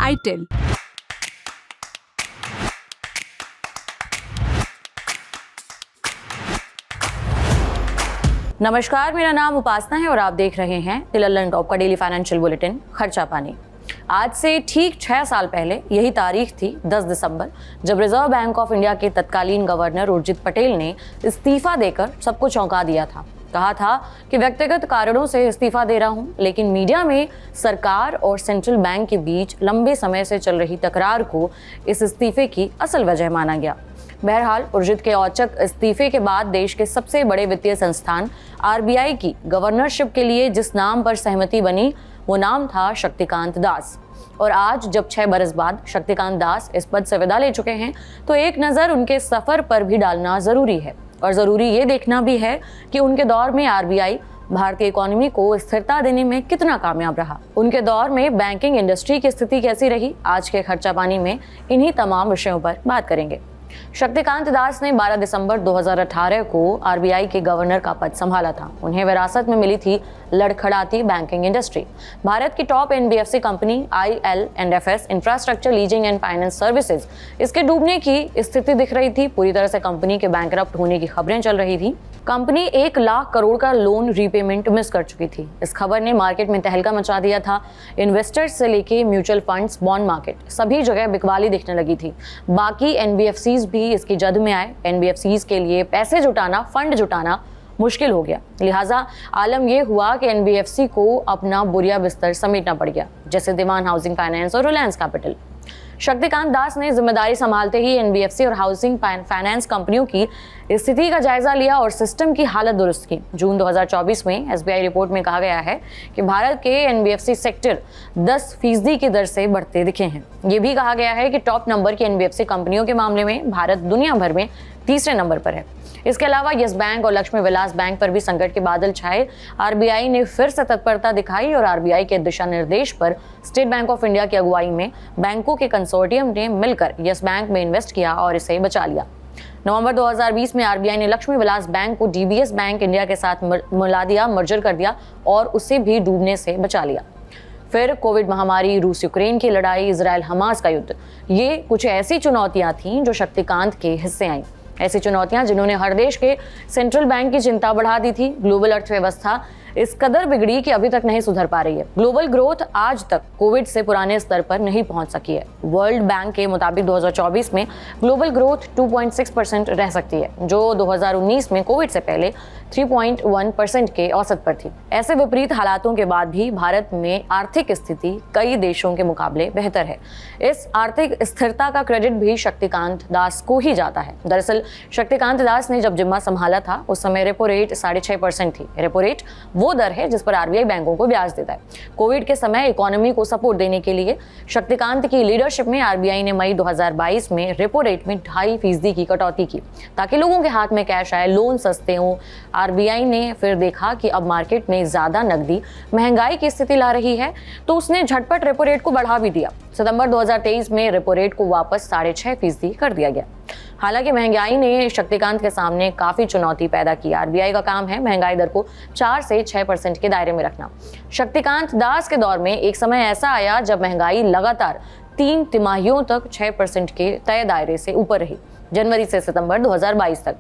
ITIL। नमस्कार, मेरा नाम उपासना है और आप देख रहे हैं द लंदन टॉप का डेली फाइनेंशियल बुलेटिन खर्चा पानी। आज से ठीक 6 साल पहले यही तारीख थी 10 दिसंबर, जब रिजर्व बैंक ऑफ इंडिया के तत्कालीन गवर्नर उर्जित पटेल ने इस्तीफा देकर सबको चौंका दिया था। कहा था कि व्यक्तिगत कारणों से इस्तीफा दे रहा हूं, लेकिन मीडिया में सरकार और सेंट्रल बैंक के बीच लंबे समय से चल रही तकरार को इस इस्तीफे की असल वजह माना गया। बहरहाल, उर्जित के औचक इस्तीफे के बाद देश के सबसे बड़े वित्तीय संस्थान RBI की गवर्नरशिप के लिए जिस नाम पर सहमति बनी, वो नाम था शक्तिकांत दास। और आज जब 6 बरस बाद शक्तिकांत दास इस पद से विदा ले चुके हैं, तो एक नज़र उनके सफ़र पर भी डालना ज़रूरी है। और ज़रूरी ये देखना भी है कि उनके दौर में RBI भारतीय इकोनॉमी को स्थिरता देने में कितना कामयाब रहा। उनके दौर में बैंकिंग इंडस्ट्री की स्थिति कैसी रही, आज के खर्चा पानी में इन्हीं तमाम विषयों पर बात करेंगे। शक्तिकांत दास ने 12 दिसंबर 2018 को RBI के गवर्नर का पद संभाला था। उन्हें विरासत में मिली थी लड़खड़ाती बैंकिंग इंडस्ट्री। भारत की top NBFC company IL&FS infrastructure leasing and finance services, इसके डूबने की स्थिति दिख रही थी। पूरी तरह से कंपनी के बैंकरप्ट होने की खबरें चल रही थी। कंपनी 1 लाख करोड़ का लोन रीपेमेंट मिस कर चुकी थी। इस खबर ने मार्केट में तहलका मचा दिया था। इन्वेस्टर्स से लेके म्यूचुअल फंड्स, बॉन्ड मार्केट, सभी जगह बिकवाली दिखने लगी थी। बाकी NBFCs भी इसकी जद में आए। NBFCs के लिए पैसे जुटाना, फंड जुटाना मुश्किल हो गया। लिहाजा आलम यह हुआ कि NBFC को अपना बुरिया बिस्तर समेटना पड़ गया, जैसे दीवान हाउसिंग फाइनेंस और रिलायंस कैपिटल। शक्तिकांत दास ने जिम्मेदारी संभालते ही NBFC और हाउसिंग फाइनेंस कंपनियों की स्थिति का जायजा लिया और सिस्टम की हालत दुरुस्त की। जून 2024 में SBI रिपोर्ट में कहा गया है कि भारत के NBFC सेक्टर 10% की दर से बढ़ते दिखे हैं। ये भी कहा गया है कि टॉप नंबर की NBFC कंपनियों के मामले में भारत दुनिया भर में तीसरे नंबर पर है। इसके अलावा यस बैंक और लक्ष्मी विलास बैंक पर भी संकट के बादल छाए। RBI ने फिर से तत्परता दिखाई और RBI के दिशा निर्देश पर स्टेट बैंक ऑफ इंडिया की अगुवाई में बैंकों के कंसोर्टियम ने मिलकर यस बैंक में इन्वेस्ट किया और इसे बचा लिया। नवंबर 2020 में RBI ने लक्ष्मी विलास बैंक को DBS बैंक इंडिया के साथ मिला दिया, मर्जर कर दिया और उसे भी डूबने से बचा लिया। फिर कोविड महामारी, रूस यूक्रेन की लड़ाई, इजराइल हमास का युद्ध, ये कुछ ऐसी चुनौतियां थीं जो शक्तिकांत के हिस्से आईं। ऐसी चुनौतियां जिन्होंने हर देश के सेंट्रल बैंक की चिंता बढ़ा दी थी। ग्लोबल अर्थव्यवस्था इस कदर बिगड़ी कि अभी तक नहीं सुधर पा रही है। ग्लोबल ग्रोथ आज तक कोविड से पुराने स्तर पर नहीं पहुंच सकी है। वर्ल्ड बैंक के मुताबिक 2024 में ग्लोबल ग्रोथ 2.6% रह सकती है, जो 2019 में कोविड से पहले 3.1% के औसत पर थी। ऐसे विपरीत हालातों के बाद भी भारत में आर्थिक स्थिति कई देशों के मुकाबले बेहतर है। इस आर्थिक स्थिरता का क्रेडिट भी शक्तिकांत दास को ही जाता है। दरअसल शक्तिकांत दास ने जब जिम्मा संभाला था, उस समय रेपो रेट 6.5% थी। रेपो रेट वो दर है जिस पर RBI बैंकों को ब्याज देता है। कोविड के समय इकोनॉमी को सपोर्ट देने के लिए शक्तिकांत की लीडरशिप में RBI ने मई 2022 में रेपो रेट में 2.5% की कटौती की, ताकि लोगों के हाथ में कैश आए, लोन सस्ते हों। RBI ने फिर देखा कि अब मार्केट में ज्यादा नकदी महंगाई की स्थिति ला रही है, तो उसने झटपट रेपो रेट को बढ़ा भी दिया। सितंबर 2023 में रेपो रेट को वापस 6.5% कर दिया गया। हालांकि महंगाई ने शक्तिकांत के सामने काफी चुनौती पैदा की। RBI का काम है महंगाई दर को 4 से 6% के दायरे में रखना। शक्तिकांत दास के दौर में एक समय ऐसा आया जब महंगाई लगातार 3 तिमाहियों तक 6% के तय दायरे से ऊपर रही, जनवरी से सितंबर 2022 तक।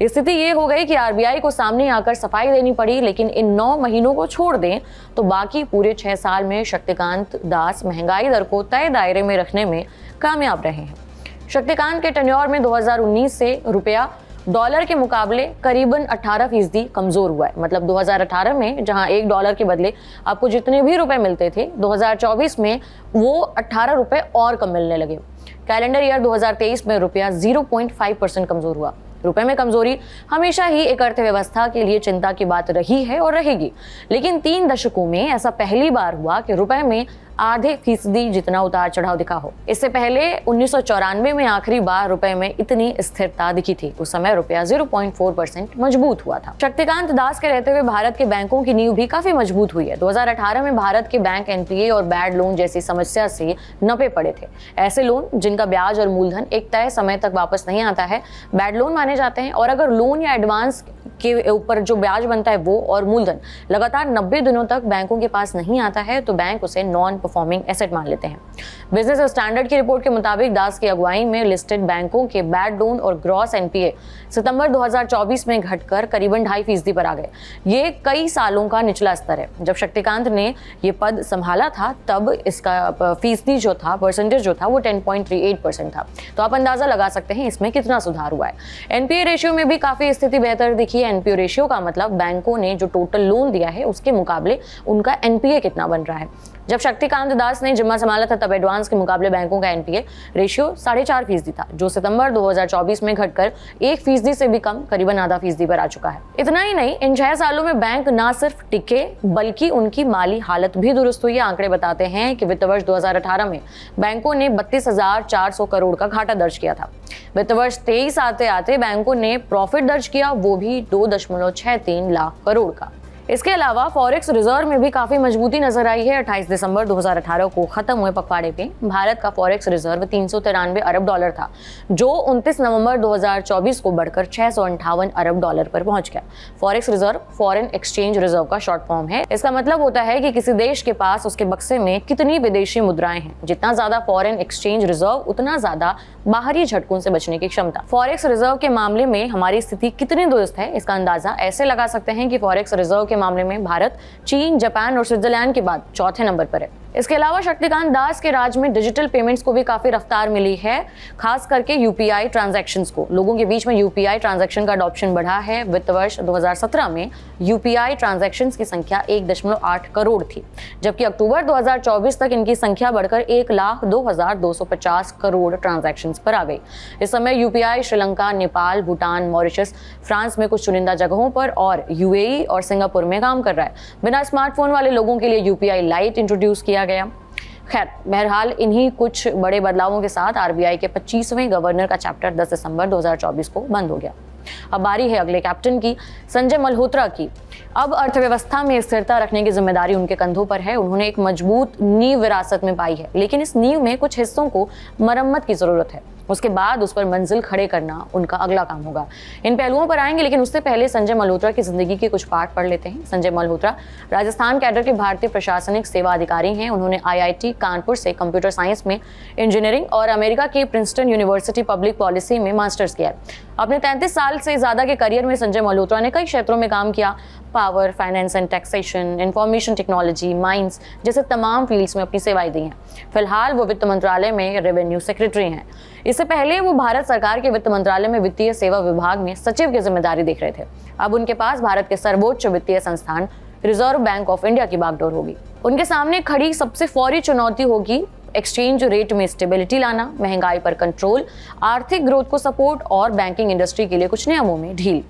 स्थिति ये हो गई कि RBI को सामने आकर सफाई देनी पड़ी, लेकिन इन 9 महीनों को छोड़ दें तो बाकी पूरे 6 साल में शक्तिकांत दास महंगाई दर को तय दायरे में रखने में कामयाब रहे हैं। शक्तिकांत के टेन्योर में 2019 से रुपया डॉलर के मुकाबले करीबन 18% कमजोर हुआ है। मतलब 2018 में जहां $1 के बदले आपको जितने भी रुपए मिलते थे, 2024 में वो 18 रुपए और कम मिलने लगे। कैलेंडर ईयर 2023 में रुपया 0.5% कमजोर हुआ। रुपए में कमजोरी हमेशा ही एक अर्थव्यवस्था के लिए चिंता की बात रही है और रहेगी, लेकिन 3 दशकों में ऐसा पहली बार हुआ कि रुपए में आधे फीसदी जितना उतार चढ़ाव दिखा हो। इससे पहले 1994 में आखिरी बार रुपए में इतनी स्थिरता दिखी थी। उस समय रुपया 0.4% मजबूत हुआ था। शक्तिकांत दास के रहते हुए भारत के बैंकों की नींव भी काफी मजबूत हुई है। 2018 में भारत के बैंक NPA और बैड लोन जैसी समस्या से नपे पड़े थे। ऐसे लोन जिनका ब्याज और मूलधन एक तय समय तक वापस नहीं आता है, बैड लोन माने जाते हैं। और अगर लोन या एडवांस के ऊपर जो ब्याज बनता है वो और मूलधन लगातार 90 दिनों तक बैंकों के पास नहीं आता है तो बैंक उसे नॉन परफॉर्मिंग एसेट मान लेते हैं। बिजनेस स्टैंडर्ड की रिपोर्ट के मुताबिक दास की अगुवाई में लिस्टेड बैंकों के बैड लोन और ग्रॉस एनपीए सितंबर 2024 में घटकर करीबन 2.5% पर आ गए। ये कई सालों का निचला स्तर है। जब शक्तिकांत ने ये पद संभाला था तब इसका फीसदी जो था, परसेंटेज जो था वो 10.38% था। तो आप अंदाजा लगा सकते हैं इसमें कितना सुधार हुआ है। एनपीए रेशियो में भी काफी स्थिति बेहतर दिखी है। एनपीए रेशियो का मतलब बैंकों ने जो टोटल लोन दिया है उसके मुकाबले उनका एनपीए कितना बन रहा है। जब शक्तिकांत दास ने जिम्मा संभाला था तब एडवांस के मुकाबले बैंकों का एनपीए रेशियो 4.5% था, जो सितंबर 2024 में घटकर 1% से भी कम, करीबन आधा फीसदी पर आ चुका है। इतना ही नहीं, इन 6 सालों में बैंक न सिर्फ टिके बल्कि उनकी माली हालत भी दुरुस्त हुई है। आंकड़े बताते हैं कि वित्त वर्ष 2018 में बैंकों ने 32,400 करोड़ का घाटा दर्ज किया था। वित्त वर्ष 23 आते आते बैंकों ने प्रॉफिट दर्ज किया, वो भी 2.63 लाख करोड़ का। इसके अलावा फॉरेक्स रिजर्व में भी काफी मजबूती नजर आई है। 28 दिसंबर 2018 को खत्म हुए पखवाड़े पे भारत का फॉरेक्स रिजर्व 393 अरब डॉलर था, जो 29 नवंबर 2024 को बढ़कर 658 अरब डॉलर पर पहुंच गया। Forex reserve foreign exchange reserve का शॉर्ट फॉर्म है। इसका मतलब होता है कि किसी देश के पास उसके बक्से में कितनी विदेशी मुद्राएं हैं। जितना ज्यादा फॉरेन एक्सचेंज रिजर्व उतना ज्यादा बाहरी झटकों से बचने की क्षमता। फॉरेक्स रिजर्व के मामले में हमारी स्थिति कितनी दुरुस्त है इसका अंदाजा ऐसे लगा सकते हैं कि फॉरेक्स रिजर्व के मामले में भारत चीन, जापान और स्विट्जरलैंड के बाद चौथे नंबर पर है। इसके अलावा शक्तिकांत दास के राज में डिजिटल पेमेंट्स को भी काफी रफ्तार मिली है, खास करके यूपीआई ट्रांजैक्शंस को। लोगों के बीच में यूपीआई ट्रांजैक्शन का अडॉप्शन बढ़ा है। वित्त वर्ष 2017 में यूपीआई ट्रांजैक्शंस की संख्या 1.8 करोड़ थी, जबकि अक्टूबर 2024 तक इनकी संख्या बढ़कर 1,02,250 करोड़ ट्रांजैक्शंस पर आ गई। इस समय UPI Sri Lanka, Nepal, Bhutan, Mauritius, France में कुछ चुनिंदा जगहों पर और यूएई और सिंगापुर में काम कर रहा है। बिना स्मार्टफोन वाले लोगों के लिए यूपीआई लाइट इंट्रोड्यूस किया गया। खैर, बहरहाल इन्हीं कुछ बड़े बदलावों के साथ आरबीआई के 25वें गवर्नर का चैप्टर 10 दिसंबर 2024 को बंद हो गया। अब बारी है अगले कैप्टन की, संजय मल्होत्रा की। अब अर्थव्यवस्था में स्थिरता रखने की जिम्मेदारी उनके कंधों पर है। उन्होंने एक मजबूत नींव विरासत में पाई है, लेकिन इस नींव में कुछ हिस्सों को मरम्मत की जरूरत है। उसके बाद उस पर मंजिल खड़े करना उनका अगला काम होगा। इन पहलुओं पर आएंगे, लेकिन उससे पहले संजय मल्होत्रा की जिंदगी के कुछ पाठ पढ़ लेते हैं। संजय मल्होत्रा राजस्थान कैडर के भारतीय प्रशासनिक सेवा अधिकारी हैं। उन्होंने आईआईटी कानपुर से कंप्यूटर साइंस में इंजीनियरिंग और अमेरिका की प्रिंसटन यूनिवर्सिटी पब्लिक पॉलिसी में मास्टर्स किया। अपने 33 साल से ज्यादा के करियर में संजय मल्होत्रा ने कई क्षेत्रों में काम किया। Power, finance and taxation, information technology, mines जैसे तमाम फील्ड्स में अपनी सेवाएं दी हैं। फिलहाल वो वित्त मंत्रालय में रेवेन्यू सेक्रेटरी हैं। इससे पहले वो भारत सरकार के वित्त मंत्रालय में वित्तीय सेवा विभाग में सचिव की जिम्मेदारी देख रहे थे। अब उनके पास भारत के सर्वोच्च वित्तीय संस्थान रिजर्व बैंक ऑफ इंडिया की बागडोर होगी। उनके सामने खड़ी सबसे फौरी चुनौती होगी एक्सचेंज रेट में स्टेबिलिटी लाना, महंगाई पर कंट्रोल, आर्थिक ग्रोथ को सपोर्ट और बैंकिंग इंडस्ट्री के लिए कुछ नियमों में ढील।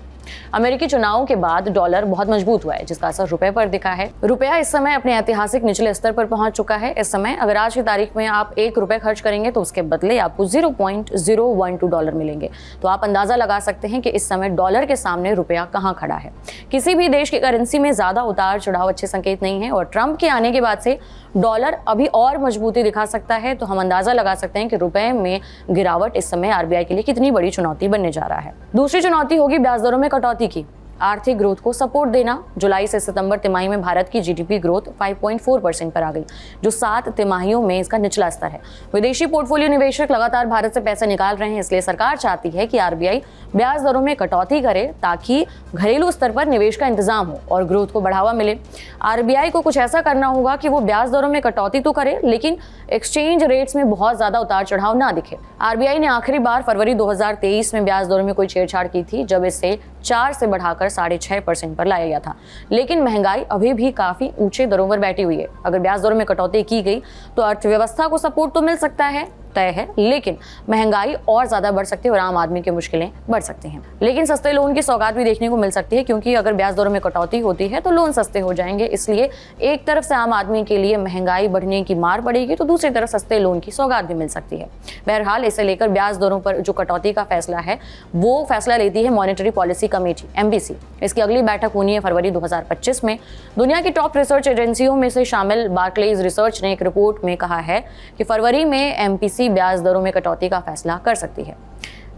अमेरिकी चुनावों के बाद डॉलर बहुत मजबूत हुआ है, जिसका असर रुपए पर दिखा है। रुपया इस समय अपने ऐतिहासिक निचले स्तर पर पहुंच चुका है। इस समय अगर आज की तारीख में आप 1 रुपए खर्च करेंगे तो उसके बदले आपको $0.012 मिलेंगे। तो आप अंदाजा लगा सकते हैं कि इस समय डॉलर के सामने रुपया कहां खड़ा है। किसी भी देश की करेंसी में ज्यादा उतार चढ़ाव अच्छे संकेत नहीं है और ट्रंप के आने के बाद से डॉलर अभी और मजबूती दिखा सकता है। तो हम अंदाजा लगा सकते हैं कि रुपए में गिरावट इस समय आरबीआई के लिए कितनी बड़ी चुनौती बनने जा रहा है। दूसरी चुनौती होगी ब्याज दरों में कटौती की। आर्थिक ग्रोथ को सपोर्ट देना। जुलाई से सितंबर तिमाही में भारत की जीडीपी ग्रोथ 5.4% पर आ गई, जो 7 तिमाहियों में इसका निचला स्तर है। विदेशी पोर्टफोलियो निवेशक लगातार भारत से पैसे निकाल रहे हैं, इसलिए सरकार चाहती है कि आरबीआई ब्याज दरों में कटौती करे ताकि घरेलू स्तर पर निवेश का इंतजाम हो और ग्रोथ को बढ़ावा मिले। आरबीआई को कुछ ऐसा करना होगा कि वो ब्याज दरों में कटौती तो करे, लेकिन एक्सचेंज रेट्स में बहुत ज्यादा उतार चढ़ाव ना दिखे। आरबीआई ने आखिरी बार फरवरी 2023 में ब्याज दरों में कोई छेड़छाड़ की थी, जब इसे 4 से बढ़ाकर 6.5% पर लाया गया था। लेकिन महंगाई अभी भी काफी ऊंचे दरों पर बैठी हुई है। अगर ब्याज दरों में कटौती की गई तो अर्थव्यवस्था को सपोर्ट तो मिल सकता है, तय है, लेकिन महंगाई और ज्यादा बढ़ सकती है और आम आदमी की मुश्किलें बढ़ सकती हैं। लेकिन सस्ते लोन की सौगात भी देखने को मिल सकती है, क्योंकि अगर ब्याज दरों में कटौती होती है तो लोन सस्ते हो जाएंगे। इसलिए एक तरफ से आम आदमी के लिए महंगाई बढ़ने की मार पड़ेगी तो दूसरी तरफ सस्ते लोन की सौगात भी मिल सकती है। बहरहाल इसे लेकर ब्याज दरों पर जो कटौती का फैसला है वो फैसला लेती है मॉनेटरी पॉलिसी कमेटी MPC। इसकी अगली बैठक होनी है फरवरी 2025 में। दुनिया की टॉप रिसर्च एजेंसियों में से शामिल बार्कलेज रिसर्च ने एक रिपोर्ट में कहा है कि फरवरी में MPC ब्याज दरों में कटौती का फैसला कर सकती है।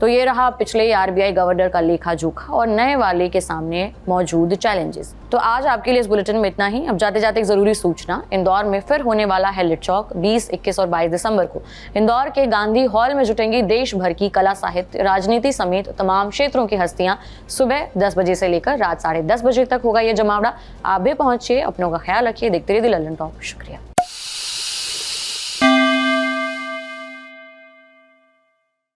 तो ये रहा पिछले आरबीआई गवर्नर का लेखा जोखा और नए वाले के सामने मौजूद चैलेंजेस। तो आज आपके लिए इस बुलेटिन में इतना ही। अब जाते जाते एक जरूरी सूचना, इंदौर में फिर होने वाला है लिट चौक। 20, 21 और 22 दिसंबर को इंदौर के गांधी हॉल में जुटेंगी देश भर की कला, साहित्य, राजनीति समेत तमाम क्षेत्रों की हस्तियां। सुबह 10 बजे से लेकर रात 10:30 बजे तक होगा ये जमावड़ा। आप भी पहुंचिए, अपनों का ख्याल रखिए। देखते रहिए द लंदन टॉप। शुक्रिया।